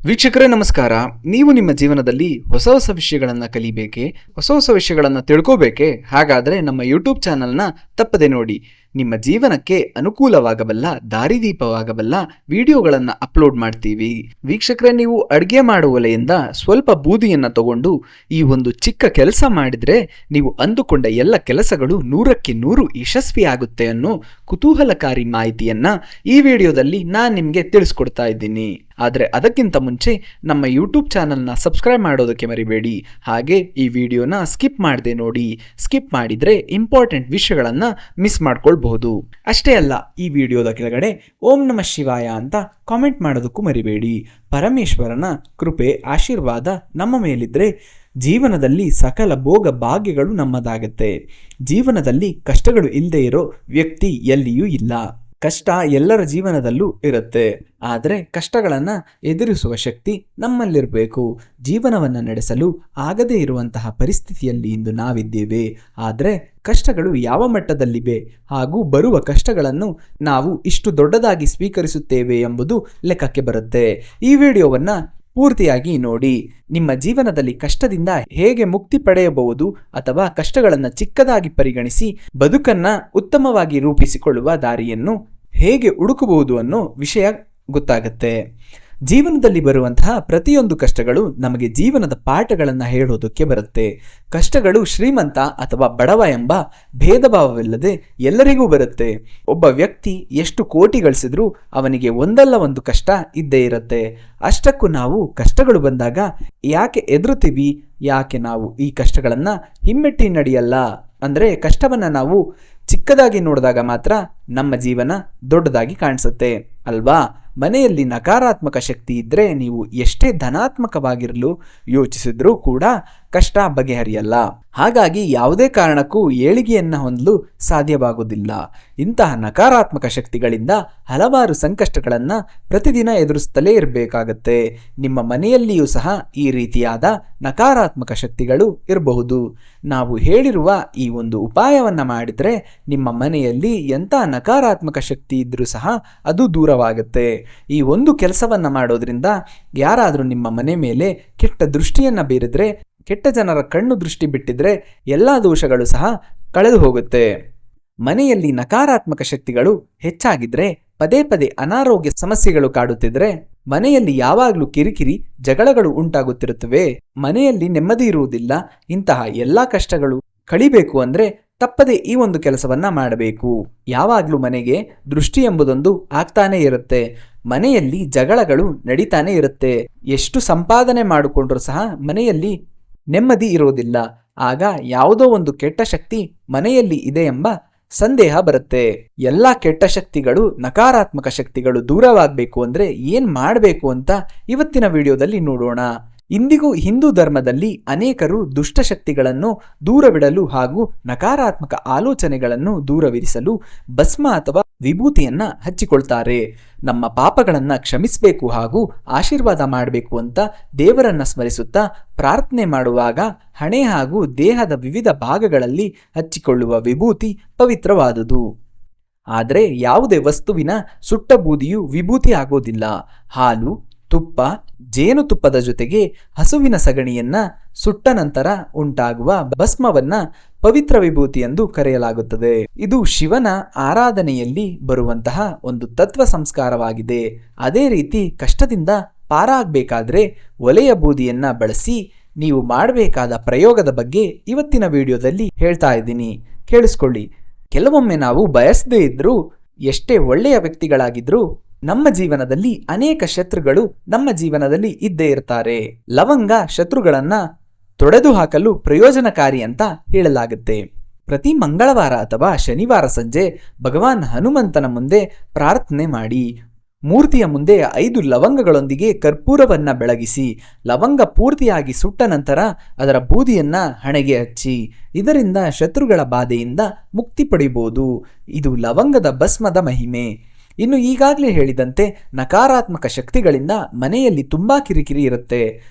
ವೀಕ್ಷಕರೇ ನಮಸ್ಕಾರ. ನೀವು ನಿಮ್ಮ ಜೀವನದಲ್ಲಿ ಹೊಸ ಹೊಸ ವಿಷಯಗಳನ್ನು ಕಲಿಬೇಕೆ, ಹೊಸ ವಿಷಯಗಳನ್ನು ತಿಳ್ಕೋಬೇಕೆ? ಹಾಗಾದರೆ ನಮ್ಮ ಯೂಟ್ಯೂಬ್ ಚಾನಲ್ನ ತಪ್ಪದೆ ನೋಡಿ. ನಿಮ್ಮ ಜೀವನಕ್ಕೆ ಅನುಕೂಲವಾಗಬಲ್ಲ, ದಾರಿದೀಪವಾಗಬಲ್ಲ ವಿಡಿಯೋಗಳನ್ನು ಅಪ್ಲೋಡ್ ಮಾಡ್ತೀವಿ. ವೀಕ್ಷಕರೇ, ನೀವು ಅಡುಗೆ ಮಾಡುವ ಒಲೆಯಿಂದ ಸ್ವಲ್ಪ ಬೂದಿಯನ್ನು ತಗೊಂಡು ಈ ಒಂದು ಚಿಕ್ಕ ಕೆಲಸ ಮಾಡಿದರೆ ನೀವು ಅಂದುಕೊಂಡ ಎಲ್ಲ ಕೆಲಸಗಳು 100ಕ್ಕೆ 100 ಯಶಸ್ವಿಯಾಗುತ್ತೆ ಅನ್ನೋ ಕುತೂಹಲಕಾರಿ ಮಾಹಿತಿಯನ್ನ ಈ ವಿಡಿಯೋದಲ್ಲಿ ನಾನು ನಿಮಗೆ ತಿಳಿಸ್ಕೊಡ್ತಾ ಇದ್ದೀನಿ. ಆದರೆ ಅದಕ್ಕಿಂತ ಮುಂಚೆ ನಮ್ಮ ಯೂಟ್ಯೂಬ್ ಚಾನಲ್ನ ಸಬ್ಸ್ಕ್ರೈಬ್ ಮಾಡೋದಕ್ಕೆ ಮರಿಬೇಡಿ. ಹಾಗೆ ಈ ವಿಡಿಯೋನ ಸ್ಕಿಪ್ ಮಾಡದೆ ನೋಡಿ. ಸ್ಕಿಪ್ ಮಾಡಿದರೆ ಇಂಪಾರ್ಟೆಂಟ್ ವಿಷಯಗಳನ್ನು ಮಿಸ್ ಮಾಡ್ಕೊಳ್ಬಹುದು. ಅಷ್ಟೇ ಅಲ್ಲ, ಈ ವಿಡಿಯೋದ ಕೆಳಗಡೆ ಓಂ ನಮಃ ಶಿವಾಯ ಅಂತ ಕಾಮೆಂಟ್ ಮಾಡೋದಕ್ಕೂ ಮರಿಬೇಡಿ. ಪರಮೇಶ್ವರನ ಕೃಪೆ ಆಶೀರ್ವಾದ ನಮ್ಮ ಮೇಲಿದ್ರೆ ಜೀವನದಲ್ಲಿ ಸಕಲ ಭೋಗ ಭಾಗ್ಯಗಳು ನಮ್ಮದಾಗತ್ತೆ. ಜೀವನದಲ್ಲಿ ಕಷ್ಟಗಳು ಇಲ್ಲದೆ ಇರೋ ವ್ಯಕ್ತಿ ಎಲ್ಲಿಯೂ ಇಲ್ಲ. ಕಷ್ಟ ಎಲ್ಲರ ಜೀವನದಲ್ಲೂ ಇರುತ್ತೆ, ಆದರೆ ಕಷ್ಟಗಳನ್ನು ಎದುರಿಸುವ ಶಕ್ತಿ ನಮ್ಮಲ್ಲಿರಬೇಕು. ಜೀವನವನ್ನು ನಡೆಸಲು ಆಗದೇ ಇರುವಂತಹ ಪರಿಸ್ಥಿತಿಯಲ್ಲಿ ಇಂದು ನಾವಿದ್ದೇವೆ. ಆದರೆ ಕಷ್ಟಗಳು ಯಾವ ಮಟ್ಟದಲ್ಲಿವೆ ಹಾಗೂ ಬರುವ ಕಷ್ಟಗಳನ್ನು ನಾವು ಇಷ್ಟು ದೊಡ್ಡದಾಗಿ ಸ್ವೀಕರಿಸುತ್ತೇವೆ ಎಂಬುದು ಲೆಕ್ಕಕ್ಕೆ ಬರುತ್ತೆ. ಈ ವಿಡಿಯೋವನ್ನು ಪೂರ್ತಿಯಾಗಿ ನೋಡಿ. ನಿಮ್ಮ ಜೀವನದಲ್ಲಿ ಕಷ್ಟದಿಂದ ಹೇಗೆ ಮುಕ್ತಿ ಪಡೆಯಬಹುದು ಅಥವಾ ಕಷ್ಟಗಳನ್ನು ಚಿಕ್ಕದಾಗಿ ಪರಿಗಣಿಸಿ ಬದುಕನ್ನ ಉತ್ತಮವಾಗಿ ರೂಪಿಸಿಕೊಳ್ಳುವ ದಾರಿಯನ್ನು ಹೇಗೆ ಹುಡುಕಬಹುದು ಅನ್ನೋ ವಿಷಯ ಗೊತ್ತಾಗುತ್ತೆ. ಜೀವನದಲ್ಲಿ ಬರುವಂತಹ ಪ್ರತಿಯೊಂದು ಕಷ್ಟಗಳು ನಮಗೆ ಜೀವನದ ಪಾಠಗಳನ್ನು ಹೇಳೋದಕ್ಕೆ ಬರುತ್ತೆ. ಕಷ್ಟಗಳು ಶ್ರೀಮಂತ ಅಥವಾ ಬಡವ ಎಂಬ ಭೇದ ಭಾವವಿಲ್ಲದೆ ಎಲ್ಲರಿಗೂ ಬರುತ್ತೆ. ಒಬ್ಬ ವ್ಯಕ್ತಿ ಎಷ್ಟು ಕೋಟಿ ಗಳಿಸಿದ್ರೂ ಅವನಿಗೆ ಒಂದಲ್ಲ ಒಂದು ಕಷ್ಟ ಇದ್ದೇ ಇರುತ್ತೆ. ಅಷ್ಟಕ್ಕೂ ನಾವು ಕಷ್ಟಗಳು ಬಂದಾಗ ಯಾಕೆ ಎದುರುತ್ತೀವಿ, ಯಾಕೆ ನಾವು ಈ ಕಷ್ಟಗಳನ್ನು ಹಿಮ್ಮೆಟ್ಟಿ ನಡೆಯಲ್ಲ ಅಂದರೆ ಕಷ್ಟವನ್ನು ನಾವು ಚಿಕ್ಕದಾಗಿ ನೋಡಿದಾಗ ಮಾತ್ರ ನಮ್ಮ ಜೀವನ ದೊಡ್ಡದಾಗಿ ಕಾಣಿಸುತ್ತೆ ಅಲ್ವಾ? ಮನೆಯಲ್ಲಿ ನಕಾರಾತ್ಮಕ ಶಕ್ತಿ ಇದ್ದರೆ ನೀವು ಎಷ್ಟೇ ಧನಾತ್ಮಕವಾಗಿರಲು ಯೋಚಿಸಿದ್ರೂ ಕೂಡ ಕಷ್ಟ ಬಗೆಹರಿಯಲ್ಲ. ಹಾಗಾಗಿ ಯಾವುದೇ ಕಾರಣಕ್ಕೂ ಏಳಿಗೆಯನ್ನು ಹೊಂದಲು ಸಾಧ್ಯವಾಗುವುದಿಲ್ಲ. ಇಂತಹ ನಕಾರಾತ್ಮಕ ಶಕ್ತಿಗಳಿಂದ ಹಲವಾರು ಸಂಕಷ್ಟಗಳನ್ನು ಪ್ರತಿದಿನ ಎದುರಿಸುತ್ತಲೇ ಇರಬೇಕಾಗತ್ತೆ. ನಿಮ್ಮ ಮನೆಯಲ್ಲಿಯೂ ಸಹ ಈ ರೀತಿಯಾದ ನಕಾರಾತ್ಮಕ ಶಕ್ತಿಗಳು ಇರಬಹುದು. ನಾವು ಹೇಳಿರುವ ಈ ಒಂದು ಉಪಾಯವನ್ನು ಮಾಡಿದರೆ ನಿಮ್ಮ ಮನೆಯಲ್ಲಿ ಎಂಥ ನಕಾರಾತ್ಮಕ ಶಕ್ತಿ ಇದ್ರೂ ಸಹ ಅದು ದೂರವಾಗುತ್ತೆ. ಈ ಒಂದು ಕೆಲಸವನ್ನು ಮಾಡೋದ್ರಿಂದ ಯಾರಾದರೂ ನಿಮ್ಮ ಮನೆ ಮೇಲೆ ಕೆಟ್ಟ ದೃಷ್ಟಿಯನ್ನು ಬೀರಿದ್ರೆ, ಕೆಟ್ಟ ಜನರ ಕಣ್ಣು ದೃಷ್ಟಿ ಬಿಟ್ಟಿದ್ರೆ ಎಲ್ಲ ದೋಷಗಳು ಸಹ ಕಳೆದು ಹೋಗುತ್ತೆ. ಮನೆಯಲ್ಲಿ ನಕಾರಾತ್ಮಕ ಶಕ್ತಿಗಳು ಹೆಚ್ಚಾಗಿದ್ರೆ, ಪದೇ ಪದೇ ಅನಾರೋಗ್ಯ ಸಮಸ್ಯೆಗಳು ಕಾಡುತ್ತಿದ್ರೆ, ಮನೆಯಲ್ಲಿ ಯಾವಾಗಲೂ ಕಿರಿಕಿರಿ ಜಗಳಗಳು ಉಂಟಾಗುತ್ತಿರುತ್ತವೆ, ಮನೆಯಲ್ಲಿ ನೆಮ್ಮದಿ ಇರುವುದಿಲ್ಲ. ಇಂತಹ ಎಲ್ಲ ಕಷ್ಟಗಳು ಕಳಿಬೇಕು ಅಂದರೆ ತಪ್ಪದೆ ಈ ಒಂದು ಕೆಲಸವನ್ನ ಮಾಡಬೇಕು. ಯಾವಾಗಲೂ ಮನೆಗೆ ದೃಷ್ಟಿ ಎಂಬುದೊಂದು ಆಗ್ತಾನೆ ಇರುತ್ತೆ. ಮನೆಯಲ್ಲಿ ಜಗಳಗಳು ನಡೀತಾನೆ ಇರುತ್ತೆ. ಎಷ್ಟು ಸಂಪಾದನೆ ಮಾಡಿಕೊಂಡ್ರೂ ಸಹ ಮನೆಯಲ್ಲಿ ನೆಮ್ಮದಿ ಇರೋದಿಲ್ಲ. ಆಗ ಯಾವುದೋ ಒಂದು ಕೆಟ್ಟ ಶಕ್ತಿ ಮನೆಯಲ್ಲಿ ಇದೆ ಎಂಬ ಸಂದೇಹ ಬರುತ್ತೆ. ಎಲ್ಲ ಕೆಟ್ಟ ಶಕ್ತಿಗಳು, ನಕಾರಾತ್ಮಕ ಶಕ್ತಿಗಳು ದೂರವಾಗಬೇಕು ಅಂದರೆ ಏನು ಮಾಡಬೇಕು ಅಂತ ಇವತ್ತಿನ ವಿಡಿಯೋದಲ್ಲಿ ನೋಡೋಣ. ಇಂದಿಗೂ ಹಿಂದೂ ಧರ್ಮದಲ್ಲಿ ಅನೇಕರು ದುಷ್ಟಶಕ್ತಿಗಳನ್ನು ದೂರವಿಡಲು ಹಾಗೂ ನಕಾರಾತ್ಮಕ ಆಲೋಚನೆಗಳನ್ನು ದೂರವಿರಿಸಲು ಭಸ್ಮ ಅಥವಾ ವಿಭೂತಿಯನ್ನ ಹಚ್ಚಿಕೊಳ್ತಾರೆ. ನಮ್ಮ ಪಾಪಗಳನ್ನು ಕ್ಷಮಿಸಬೇಕು ಹಾಗೂ ಆಶೀರ್ವಾದ ಮಾಡಬೇಕು ಅಂತ ದೇವರನ್ನ ಸ್ಮರಿಸುತ್ತಾ ಪ್ರಾರ್ಥನೆ ಮಾಡುವಾಗ ಹಣೆ ಹಾಗೂ ದೇಹದ ವಿವಿಧ ಭಾಗಗಳಲ್ಲಿ ಹಚ್ಚಿಕೊಳ್ಳುವ ವಿಭೂತಿ ಪವಿತ್ರವಾದುದು. ಆದರೆ ಯಾವುದೇ ವಸ್ತುವಿನ ಸುಟ್ಟ ಬೂದಿಯು ವಿಭೂತಿ ಆಗೋದಿಲ್ಲ. ಹಾಲು, ತುಪ್ಪ, ಜೇನುತುಪ್ಪದ ಜೊತೆಗೆ ಹಸುವಿನ ಸಗಣಿಯನ್ನ ಸುಟ್ಟ ನಂತರ ಉಂಟಾಗುವ ಭಸ್ಮವನ್ನ ಪವಿತ್ರ ವಿಭೂತಿ ಎಂದು ಕರೆಯಲಾಗುತ್ತದೆ. ಇದು ಶಿವನ ಆರಾಧನೆಯಲ್ಲಿ ಬರುವಂತಹ ಒಂದು ತತ್ವ ಸಂಸ್ಕಾರವಾಗಿದೆ. ಅದೇ ರೀತಿ ಕಷ್ಟದಿಂದ ಪಾರಾಗಬೇಕಾದ್ರೆ ಒಲೆಯ ಬೂದಿಯನ್ನ ಬಳಸಿ ನೀವು ಮಾಡಬೇಕಾದ ಪ್ರಯೋಗದ ಬಗ್ಗೆ ಇವತ್ತಿನ ವಿಡಿಯೋದಲ್ಲಿ ಹೇಳ್ತಾ ಇದ್ದೀನಿ, ಕೇಳಿಸ್ಕೊಳ್ಳಿ. ಕೆಲವೊಮ್ಮೆ ನಾವು ಬಯಸದೇ ಇದ್ರೂ, ಎಷ್ಟೇ ಒಳ್ಳೆಯ ವ್ಯಕ್ತಿಗಳಾಗಿದ್ರೂ ನಮ್ಮ ಜೀವನದಲ್ಲಿ ಅನೇಕ ಶತ್ರುಗಳು ನಮ್ಮ ಜೀವನದಲ್ಲಿ ಇದ್ದೇ ಇರ್ತಾರೆ. ಲವಂಗ ಶತ್ರುಗಳನ್ನ ತೊಡೆದು ಹಾಕಲು ಪ್ರಯೋಜನಕಾರಿ ಅಂತ ಹೇಳಲಾಗುತ್ತೆ. ಪ್ರತಿ ಮಂಗಳವಾರ ಅಥವಾ ಶನಿವಾರ ಸಂಜೆ ಭಗವಾನ್ ಹನುಮಂತನ ಮುಂದೆ ಪ್ರಾರ್ಥನೆ ಮಾಡಿ. ಮೂರ್ತಿಯ ಮುಂದೆ 5 ಲವಂಗಗಳೊಂದಿಗೆ ಕರ್ಪೂರವನ್ನ ಬೆಳಗಿಸಿ ಲವಂಗ ಪೂರ್ತಿಯಾಗಿ ಸುಟ್ಟ ನಂತರ ಅದರ ಬೂದಿಯನ್ನ ಹಣೆಗೆ ಹಚ್ಚಿ. ಇದರಿಂದ ಶತ್ರುಗಳ ಬಾಧೆಯಿಂದ ಮುಕ್ತಿ ಪಡೆಯಬಹುದು. ಇದು ಲವಂಗದ ಭಸ್ಮದ ಮಹಿಮೆ. ಇನ್ನು ಈಗಾಗಲೇ ಹೇಳಿದಂತೆ ನಕಾರಾತ್ಮಕ ಶಕ್ತಿಗಳಿಂದ ಮನೆಯಲ್ಲಿ ತುಂಬಾ ಕಿರಿಕಿರಿ ಇರುತ್ತೆ.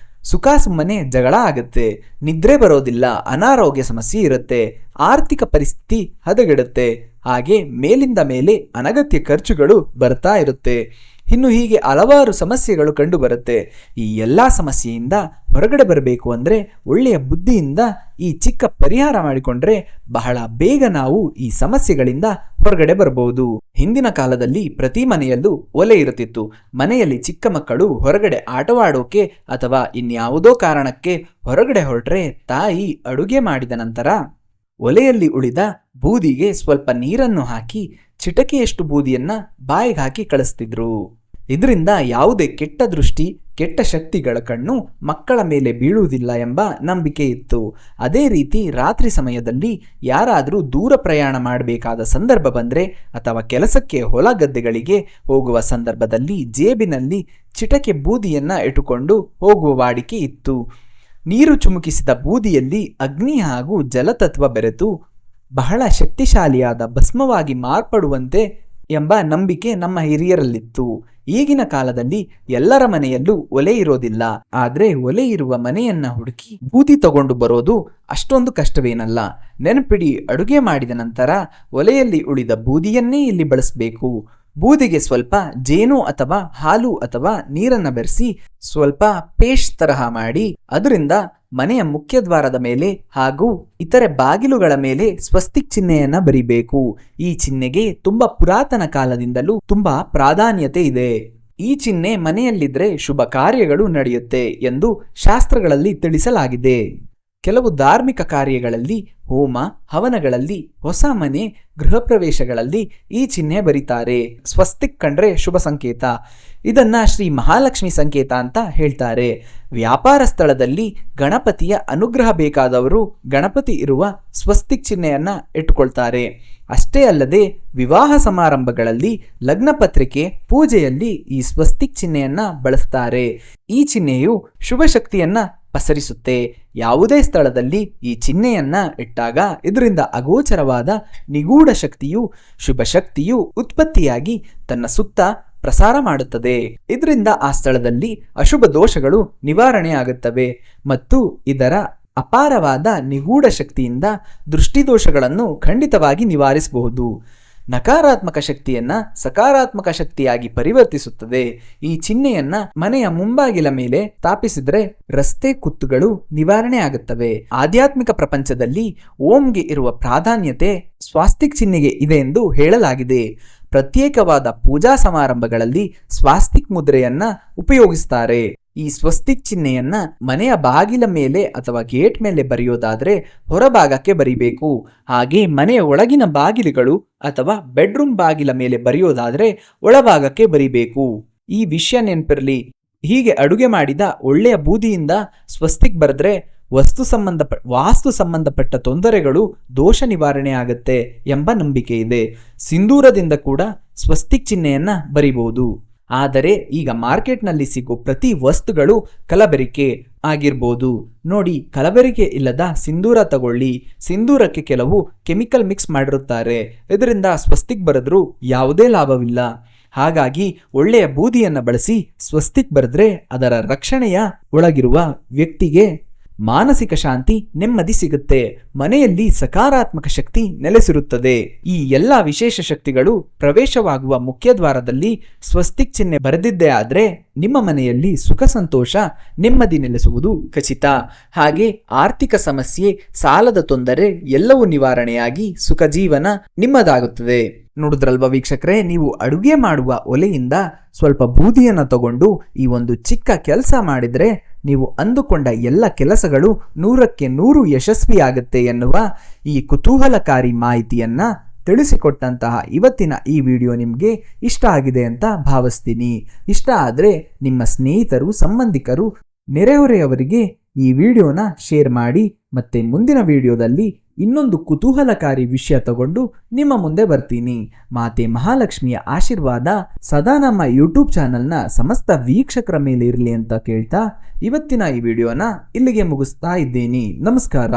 ಸುಖ ಸುಮ್ಮನೆ ಜಗಳ ಆಗುತ್ತೆ, ನಿದ್ರೆ ಬರೋದಿಲ್ಲ, ಅನಾರೋಗ್ಯ ಸಮಸ್ಯೆ ಇರುತ್ತೆ, ಆರ್ಥಿಕ ಪರಿಸ್ಥಿತಿ ಹದಗೆಡುತ್ತೆ. ಹಾಗೆ ಮೇಲಿಂದ ಮೇಲೆ ಅನಗತ್ಯ ಖರ್ಚುಗಳು ಬರ್ತಾ ಇರುತ್ತೆ. ಇನ್ನು ಹೀಗೆ ಹಲವಾರು ಸಮಸ್ಯೆಗಳು ಕಂಡುಬರುತ್ತೆ. ಈ ಎಲ್ಲ ಸಮಸ್ಯೆಯಿಂದ ಹೊರಗಡೆ ಬರಬೇಕು ಅಂದರೆ ಒಳ್ಳೆಯ ಬುದ್ಧಿಯಿಂದ ಈ ಚಿಕ್ಕ ಪರಿಹಾರ ಮಾಡಿಕೊಂಡ್ರೆ ಬಹಳ ಬೇಗ ನಾವು ಈ ಸಮಸ್ಯೆಗಳಿಂದ ಹೊರಗಡೆ ಬರಬಹುದು. ಹಿಂದಿನ ಕಾಲದಲ್ಲಿ ಪ್ರತಿ ಮನೆಯಲ್ಲೂ ಒಲೆ ಇರುತ್ತಿತ್ತು. ಮನೆಯಲ್ಲಿ ಚಿಕ್ಕ ಮಕ್ಕಳು ಹೊರಗಡೆ ಆಟವಾಡೋಕೆ ಅಥವಾ ಇನ್ಯಾವುದೋ ಕಾರಣಕ್ಕೆ ಹೊರಗಡೆ ಹೊರಟ್ರೆ ತಾಯಿ ಅಡುಗೆ ಮಾಡಿದ ನಂತರ ಒಲೆಯಲ್ಲಿ ಉಳಿದ ಬೂದಿಗೆ ಸ್ವಲ್ಪ ನೀರನ್ನು ಹಾಕಿ ಚಿಟಕೆಯಷ್ಟು ಬೂದಿಯನ್ನ ಬಾಯಿಗೆ ಹಾಕಿ ಕಳಿಸ್ತಿದ್ರು. ಇದರಿಂದ ಯಾವುದೇ ಕೆಟ್ಟ ದೃಷ್ಟಿ, ಕೆಟ್ಟ ಶಕ್ತಿಗಳ ಕಣ್ಣು ಮಕ್ಕಳ ಮೇಲೆ ಬೀಳುವುದಿಲ್ಲ ಎಂಬ ನಂಬಿಕೆ ಇತ್ತು. ಅದೇ ರೀತಿ ರಾತ್ರಿ ಸಮಯದಲ್ಲಿ ಯಾರಾದರೂ ದೂರ ಪ್ರಯಾಣ ಮಾಡಬೇಕಾದ ಸಂದರ್ಭ ಬಂದರೆ ಅಥವಾ ಕೆಲಸಕ್ಕೆ ಹೊಲ ಗದ್ದೆಗಳಿಗೆ ಹೋಗುವ ಸಂದರ್ಭದಲ್ಲಿ ಜೇಬಿನಲ್ಲಿ ಚಿಟಕೆ ಬೂದಿಯನ್ನ ಇಟ್ಟುಕೊಂಡು ಹೋಗುವ ವಾಡಿಕೆ ಇತ್ತು. ನೀರು ಚುಮುಕಿಸಿದ ಬೂದಿಯಲ್ಲಿ ಅಗ್ನಿ ಹಾಗೂ ಜಲತತ್ವ ಬೆರೆತು ಬಹಳ ಶಕ್ತಿಶಾಲಿಯಾದ ಭಸ್ಮವಾಗಿ ಮಾರ್ಪಡುವಂತೆ ಎಂಬ ನಂಬಿಕೆ ನಮ್ಮ ಹಿರಿಯರಲ್ಲಿತ್ತು. ಈಗಿನ ಕಾಲದಲ್ಲಿ ಎಲ್ಲರ ಮನೆಯಲ್ಲೂ ಒಲೆ ಇರೋದಿಲ್ಲ. ಆದ್ರೆ ಒಲೆ ಇರುವ ಮನೆಯನ್ನ ಹುಡುಕಿ ಬೂದಿ ತಗೊಂಡು ಬರೋದು ಅಷ್ಟೊಂದು ಕಷ್ಟವೇನಲ್ಲ. ನೆನಪಿಡಿ, ಅಡುಗೆ ಮಾಡಿದ ನಂತರ ಒಲೆಯಲ್ಲಿ ಉಳಿದ ಬೂದಿಯನ್ನೇ ಇಲ್ಲಿ ಬಳಸಬೇಕು. ಬೂದಿಗೆ ಸ್ವಲ್ಪ ಜೇನು ಅಥವಾ ಹಾಲು ಅಥವಾ ನೀರನ್ನ ಬೆರೆಸಿ ಸ್ವಲ್ಪ ಪೇಸ್ಟ್ ತರಹ ಮಾಡಿ ಅದರಿಂದ ಮನೆಯ ಮುಖ್ಯ ದ್ವಾರದ ಮೇಲೆ ಹಾಗೂ ಇತರೆ ಬಾಗಿಲುಗಳ ಮೇಲೆ ಸ್ವಸ್ತಿಕ್ ಚಿಹ್ನೆಯನ್ನ ಬರಿಬೇಕು. ಈ ಚಿಹ್ನೆಗೆ ತುಂಬಾ ಪುರಾತನ ಕಾಲದಿಂದಲೂ ತುಂಬಾ ಪ್ರಾಧಾನ್ಯತೆ ಇದೆ. ಈ ಚಿಹ್ನೆ ಮನೆಯಲ್ಲಿದ್ರೆ ಶುಭ ಕಾರ್ಯಗಳು ನಡೆಯುತ್ತೆ ಎಂದು ಶಾಸ್ತ್ರಗಳಲ್ಲಿ ತಿಳಿಸಲಾಗಿದೆ. ಕೆಲವು ಧಾರ್ಮಿಕ ಕಾರ್ಯಗಳಲ್ಲಿ, ಹೋಮ ಹವನಗಳಲ್ಲಿ, ಹೊಸ ಮನೆ ಗೃಹ ಪ್ರವೇಶಗಳಲ್ಲಿ ಈ ಚಿಹ್ನೆ ಬರೀತಾರೆ. ಸ್ವಸ್ತಿಕ್ ಕಂಡ್ರೆ ಶುಭ ಸಂಕೇತ. ಇದನ್ನ ಶ್ರೀ ಮಹಾಲಕ್ಷ್ಮಿ ಸಂಕೇತ ಅಂತ ಹೇಳ್ತಾರೆ. ವ್ಯಾಪಾರ ಸ್ಥಳದಲ್ಲಿ ಗಣಪತಿಯ ಅನುಗ್ರಹ ಬೇಕಾದವರು ಗಣಪತಿ ಇರುವ ಸ್ವಸ್ತಿಕ್ ಚಿಹ್ನೆಯನ್ನ ಇಟ್ಟುಕೊಳ್ತಾರೆ. ಅಷ್ಟೇ ಅಲ್ಲದೆ ವಿವಾಹ ಸಮಾರಂಭಗಳಲ್ಲಿ, ಲಗ್ನ ಪತ್ರಿಕೆ, ಪೂಜೆಯಲ್ಲಿ ಈ ಸ್ವಸ್ತಿಕ್ ಚಿಹ್ನೆಯನ್ನ ಬಳಸ್ತಾರೆ. ಈ ಚಿಹ್ನೆಯು ಶುಭ ಶಕ್ತಿಯನ್ನ ಪಸರಿಸುತ್ತೆ. ಯಾವುದೇ ಸ್ಥಳದಲ್ಲಿ ಈ ಚಿಹ್ನೆಯನ್ನ ಇಟ್ಟಾಗ ಇದರಿಂದ ಅಗೋಚರವಾದ ನಿಗೂಢ ಶಕ್ತಿಯು, ಶುಭ ಶಕ್ತಿಯು ಉತ್ಪತ್ತಿಯಾಗಿ ತನ್ನ ಸುತ್ತ ಪ್ರಸಾರ ಮಾಡುತ್ತದೆ. ಇದರಿಂದ ಆ ಸ್ಥಳದಲ್ಲಿ ಅಶುಭ ದೋಷಗಳು ನಿವಾರಣೆ ಆಗುತ್ತವೆ ಮತ್ತು ಇದರ ಅಪಾರವಾದ ನಿಗೂಢ ಶಕ್ತಿಯಿಂದ ದೃಷ್ಟಿದೋಷಗಳನ್ನು ಖಂಡಿತವಾಗಿ ನಿವಾರಿಸಬಹುದು. ನಕಾರಾತ್ಮಕ ಶಕ್ತಿಯನ್ನ ಸಕಾರಾತ್ಮಕ ಶಕ್ತಿಯಾಗಿ ಪರಿವರ್ತಿಸುತ್ತದೆ. ಈ ಚಿಹ್ನೆಯನ್ನ ಮನೆಯ ಮುಂಬಾಗಿಲ ಮೇಲೆ ಸ್ಥಾಪಿಸಿದ್ರೆ ರಸ್ತೆ ಕುತ್ತುಗಳು ನಿವಾರಣೆ ಆಗುತ್ತವೆ. ಆಧ್ಯಾತ್ಮಿಕ ಪ್ರಪಂಚದಲ್ಲಿ ಓಂಗೆ ಇರುವ ಪ್ರಾಧಾನ್ಯತೆ ಸ್ವಾಸ್ತಿಕ್ ಚಿಹ್ನೆಗೆ ಇದೆ ಎಂದು ಹೇಳಲಾಗಿದೆ. ಪ್ರತ್ಯೇಕವಾದ ಪೂಜಾ ಸಮಾರಂಭಗಳಲ್ಲಿ ಸ್ವಾಸ್ತಿಕ್ ಮುದ್ರೆಯನ್ನ ಉಪಯೋಗಿಸ್ತಾರೆ. ಈ ಸ್ವಸ್ತಿಕ್ ಚಿಹ್ನೆಯನ್ನ ಮನೆಯ ಬಾಗಿಲ ಮೇಲೆ ಅಥವಾ ಗೇಟ್ ಮೇಲೆ ಬರೆಯೋದಾದ್ರೆ ಹೊರಭಾಗಕ್ಕೆ ಬರಿಬೇಕು. ಹಾಗೆ ಮನೆಯ ಒಳಗಿನ ಬಾಗಿಲುಗಳು ಅಥವಾ ಬೆಡ್ರೂಮ್ ಬಾಗಿಲ ಮೇಲೆ ಬರೆಯೋದಾದ್ರೆ ಒಳಭಾಗಕ್ಕೆ ಬರಿಬೇಕು. ಈ ವಿಷಯ ನೆನಪಿರಲಿ. ಹೀಗೆ ಅಡುಗೆ ಮಾಡಿದ ಒಳ್ಳೆಯ ಬೂದಿಯಿಂದ ಸ್ವಸ್ತಿಕ್ ಬರೆದ್ರೆ ವಾಸ್ತು ಸಂಬಂಧಪಟ್ಟ ತೊಂದರೆಗಳು ದೋಷ ನಿವಾರಣೆ ಆಗುತ್ತೆ ಎಂಬ ನಂಬಿಕೆ ಇದೆ. ಸಿಂಧೂರದಿಂದ ಕೂಡ ಸ್ವಸ್ತಿಕ್ ಚಿಹ್ನೆಯನ್ನ ಬರಿಬಹುದು. ಆದರೆ ಈಗ ಮಾರ್ಕೆಟ್ನಲ್ಲಿ ಸಿಗೋ ಪ್ರತಿ ವಸ್ತುಗಳು ಕಲಬೆರಿಕೆ ಆಗಿರ್ಬೋದು. ನೋಡಿ, ಕಲಬೆರಿಕೆ ಇಲ್ಲದ ಸಿಂಧೂರ ತಗೊಳ್ಳಿ. ಸಿಂಧೂರಕ್ಕೆ ಕೆಲವು ಕೆಮಿಕಲ್ ಮಿಕ್ಸ್ ಮಾಡಿರುತ್ತಾರೆ. ಇದರಿಂದ ಸ್ವಸ್ತಿಕ್ ಬರೆದ್ರೂ ಯಾವುದೇ ಲಾಭವಿಲ್ಲ. ಹಾಗಾಗಿ ಒಳ್ಳೆಯ ಬೂದಿಯನ್ನ ಬಳಸಿ ಸ್ವಸ್ತಿಕ್ ಬರೆದ್ರೆ ಅದರ ರಕ್ಷಣೆಯ ಒಳಗಿರುವ ವ್ಯಕ್ತಿಗೆ ಮಾನಸಿಕ ಶಾಂತಿ, ನೆಮ್ಮದಿ ಸಿಗುತ್ತೆ. ಮನೆಯಲ್ಲಿ ಸಕಾರಾತ್ಮಕ ಶಕ್ತಿ ನೆಲೆಸಿರುತ್ತದೆ. ಈ ಎಲ್ಲ ವಿಶೇಷ ಶಕ್ತಿಗಳು ಪ್ರವೇಶವಾಗುವ ಮುಖ್ಯ ದ್ವಾರದಲ್ಲಿ ಸ್ವಸ್ತಿಕ್ ಚಿಹ್ನೆ ಬರೆದಿದ್ದೇ ಆದ್ರೆ ನಿಮ್ಮ ಮನೆಯಲ್ಲಿ ಸುಖ ಸಂತೋಷ ನೆಮ್ಮದಿ ನೆಲೆಸುವುದು ಖಚಿತ. ಹಾಗೆ ಆರ್ಥಿಕ ಸಮಸ್ಯೆ, ಸಾಲದ ತೊಂದರೆ ಎಲ್ಲವೂ ನಿವಾರಣೆಯಾಗಿ ಸುಖ ಜೀವನ ನಿಮ್ಮದಾಗುತ್ತದೆ. ನೋಡಿದ್ರಲ್ವಾ ವೀಕ್ಷಕರೇ, ನೀವು ಅಡುಗೆ ಮಾಡುವ ಒಲೆಯಿಂದ ಸ್ವಲ್ಪ ಬೂದಿಯನ್ನು ತಗೊಂಡು ಈ ಒಂದು ಚಿಕ್ಕ ಕೆಲಸ ಮಾಡಿದ್ರೆ ನೀವು ಅಂದುಕೊಂಡ ಎಲ್ಲ ಕೆಲಸಗಳು 100ಕ್ಕೆ 100 ಯಶಸ್ವಿಯಾಗುತ್ತೆ ಎನ್ನುವ ಈ ಕುತೂಹಲಕಾರಿ ಮಾಹಿತಿಯನ್ನ ತಿಳಿಸಿಕೊಟ್ಟಂತಹ ಇವತ್ತಿನ ಈ ವಿಡಿಯೋ ನಿಮಗೆ ಇಷ್ಟ ಆಗಿದೆ ಅಂತ ಭಾವಿಸ್ತೀನಿ. ಇಷ್ಟ ಆದರೆ ನಿಮ್ಮ ಸ್ನೇಹಿತರು, ಸಂಬಂಧಿಕರು, ನೆರೆಹೊರೆಯವರಿಗೆ ಈ ವಿಡಿಯೋನ ಶೇರ್ ಮಾಡಿ. ಮತ್ತೆ ಮುಂದಿನ ವಿಡಿಯೋದಲ್ಲಿ ಇನ್ನೊಂದು ಕುತೂಹಲಕಾರಿ ವಿಷಯ ತಗೊಂಡು ನಿಮ್ಮ ಮುಂದೆ ಬರ್ತೀನಿ. ಮಾತೆ ಮಹಾಲಕ್ಷ್ಮಿಯ ಆಶೀರ್ವಾದ ಸದಾ ನಮ್ಮ ಯೂಟ್ಯೂಬ್ ಚಾನಲ್ನ ಸಮಸ್ತ ವೀಕ್ಷಕರ ಮೇಲೆ ಇರಲಿ ಅಂತ ಕೇಳ್ತಾ ಇವತ್ತಿನ ಈ ವಿಡಿಯೋನ ಇಲ್ಲಿಗೆ ಮುಗಿಸ್ತಾ ಇದ್ದೀನಿ. ನಮಸ್ಕಾರ.